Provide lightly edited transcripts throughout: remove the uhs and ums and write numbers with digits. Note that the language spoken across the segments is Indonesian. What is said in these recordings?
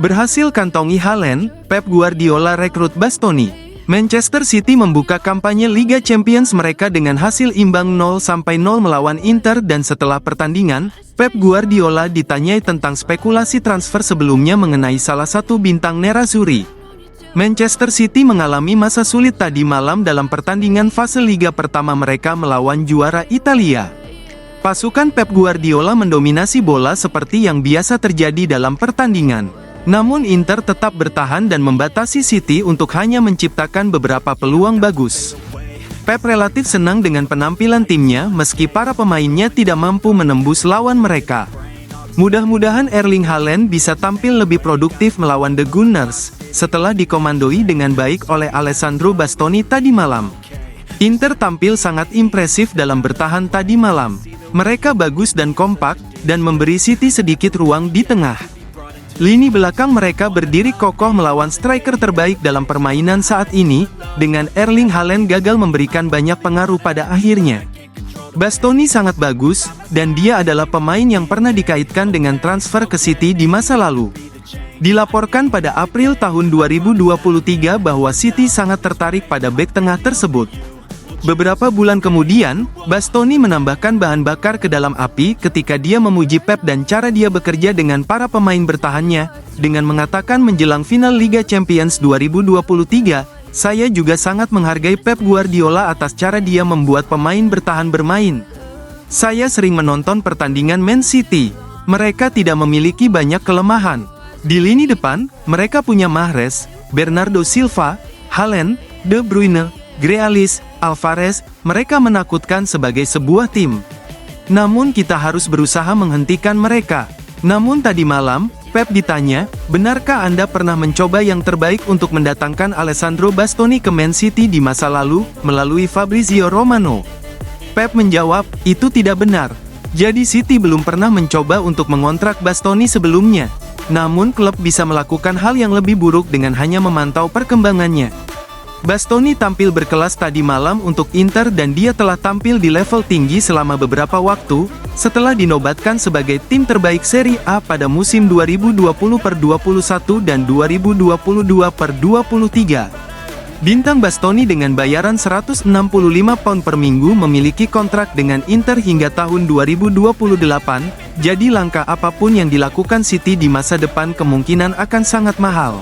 Berhasil kantongi Haaland, Pep Guardiola rekrut Bastoni. Manchester City membuka kampanye Liga Champions mereka dengan hasil imbang 0-0 melawan Inter dan setelah pertandingan, Pep Guardiola ditanyai tentang spekulasi transfer sebelumnya mengenai salah satu bintang nerazzurri. Manchester City mengalami masa sulit tadi malam dalam pertandingan fase Liga pertama mereka melawan juara Italia. Pasukan Pep Guardiola mendominasi bola seperti yang biasa terjadi dalam pertandingan. Namun Inter tetap bertahan dan membatasi City untuk hanya menciptakan beberapa peluang bagus. Pep relatif senang dengan penampilan timnya meski para pemainnya tidak mampu menembus lawan mereka. Mudah-mudahan Erling Haaland bisa tampil lebih produktif melawan The Gunners, setelah dikomandoi dengan baik oleh Alessandro Bastoni tadi malam. Inter tampil sangat impresif dalam bertahan tadi malam. Mereka bagus dan kompak, dan memberi City sedikit ruang di tengah. Lini belakang mereka berdiri kokoh melawan striker terbaik dalam permainan saat ini, dengan Erling Haaland gagal memberikan banyak pengaruh pada akhirnya. Bastoni sangat bagus, dan dia adalah pemain yang pernah dikaitkan dengan transfer ke City di masa lalu. Dilaporkan pada April tahun 2023 bahwa City sangat tertarik pada bek tengah tersebut. Beberapa bulan kemudian, Bastoni menambahkan bahan bakar ke dalam api ketika dia memuji Pep dan cara dia bekerja dengan para pemain bertahannya, dengan mengatakan menjelang final Liga Champions 2023, saya juga sangat menghargai Pep Guardiola atas cara dia membuat pemain bertahan bermain. Saya sering menonton pertandingan Man City. Mereka tidak memiliki banyak kelemahan. Di lini depan, mereka punya Mahrez, Bernardo Silva, Haaland, De Bruyne, Grealish, Alvarez, mereka menakutkan sebagai sebuah tim. Namun kita harus berusaha menghentikan mereka. Namun tadi malam, Pep ditanya, benarkah Anda pernah mencoba yang terbaik untuk mendatangkan Alessandro Bastoni ke Man City di masa lalu, melalui Fabrizio Romano? Pep menjawab, itu tidak benar. Jadi City belum pernah mencoba untuk mengontrak Bastoni sebelumnya. Namun klub bisa melakukan hal yang lebih buruk dengan hanya memantau perkembangannya. Bastoni tampil berkelas tadi malam untuk Inter dan dia telah tampil di level tinggi selama beberapa waktu, setelah dinobatkan sebagai tim terbaik Serie A pada musim 2020/21 dan 2022/23. Bintang Bastoni dengan bayaran 165 pound per minggu memiliki kontrak dengan Inter hingga tahun 2028, jadi langkah apapun yang dilakukan City di masa depan kemungkinan akan sangat mahal.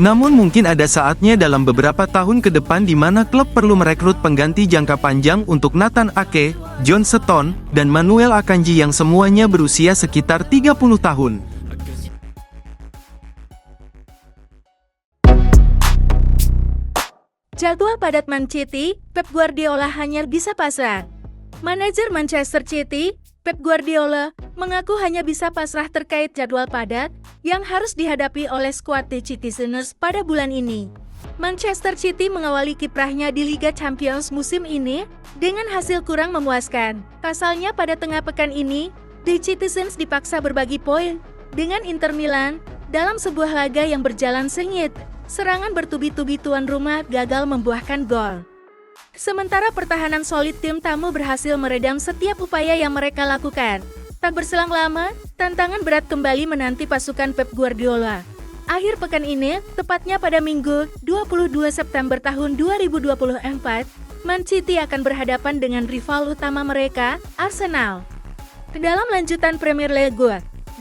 Namun mungkin ada saatnya dalam beberapa tahun ke depan di mana klub perlu merekrut pengganti jangka panjang untuk Nathan Ake, John Stones, dan Manuel Akanji yang semuanya berusia sekitar 30 tahun. Jadwal padat Man City, Pep Guardiola hanya bisa pasrah. Manajer Manchester City, Pep Guardiola, mengaku hanya bisa pasrah terkait jadwal padat yang harus dihadapi oleh skuad The Citizens pada bulan ini. Manchester City mengawali kiprahnya di Liga Champions musim ini dengan hasil kurang memuaskan. Pasalnya pada tengah pekan ini, The Citizens dipaksa berbagi poin dengan Inter Milan dalam sebuah laga yang berjalan sengit. Serangan bertubi-tubi tuan rumah gagal membuahkan gol. Sementara pertahanan solid tim tamu berhasil meredam setiap upaya yang mereka lakukan. Tak berselang lama, tantangan berat kembali menanti pasukan Pep Guardiola. Akhir pekan ini, tepatnya pada Minggu, 22 September tahun 2024, Man City akan berhadapan dengan rival utama mereka, Arsenal. Dalam lanjutan Premier League,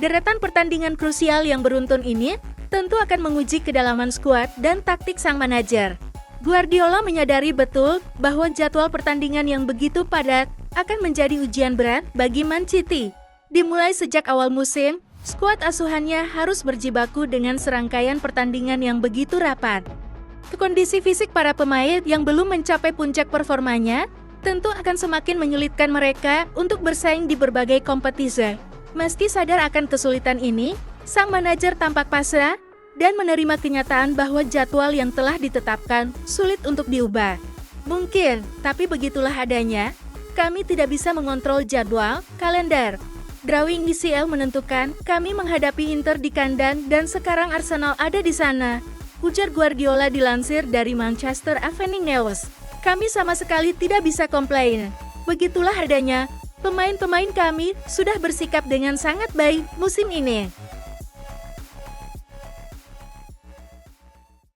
deretan pertandingan krusial yang beruntun ini tentu akan menguji kedalaman skuad dan taktik sang manajer. Guardiola menyadari betul bahwa jadwal pertandingan yang begitu padat akan menjadi ujian berat bagi Man City. Dimulai sejak awal musim, skuad asuhannya harus berjibaku dengan serangkaian pertandingan yang begitu rapat. Kondisi fisik para pemain yang belum mencapai puncak performanya tentu akan semakin menyulitkan mereka untuk bersaing di berbagai kompetisi. Meski sadar akan kesulitan ini, sang manajer tampak pasrah dan menerima kenyataan bahwa jadwal yang telah ditetapkan sulit untuk diubah. Mungkin, tapi begitulah adanya. Kami tidak bisa mengontrol jadwal, kalender. Drawing ECL menentukan kami menghadapi Inter di kandang dan sekarang Arsenal ada di sana, ujar Guardiola dilansir dari Manchester Evening News. Kami sama sekali tidak bisa komplain. Begitulah adanya, pemain-pemain kami sudah bersikap dengan sangat baik musim ini.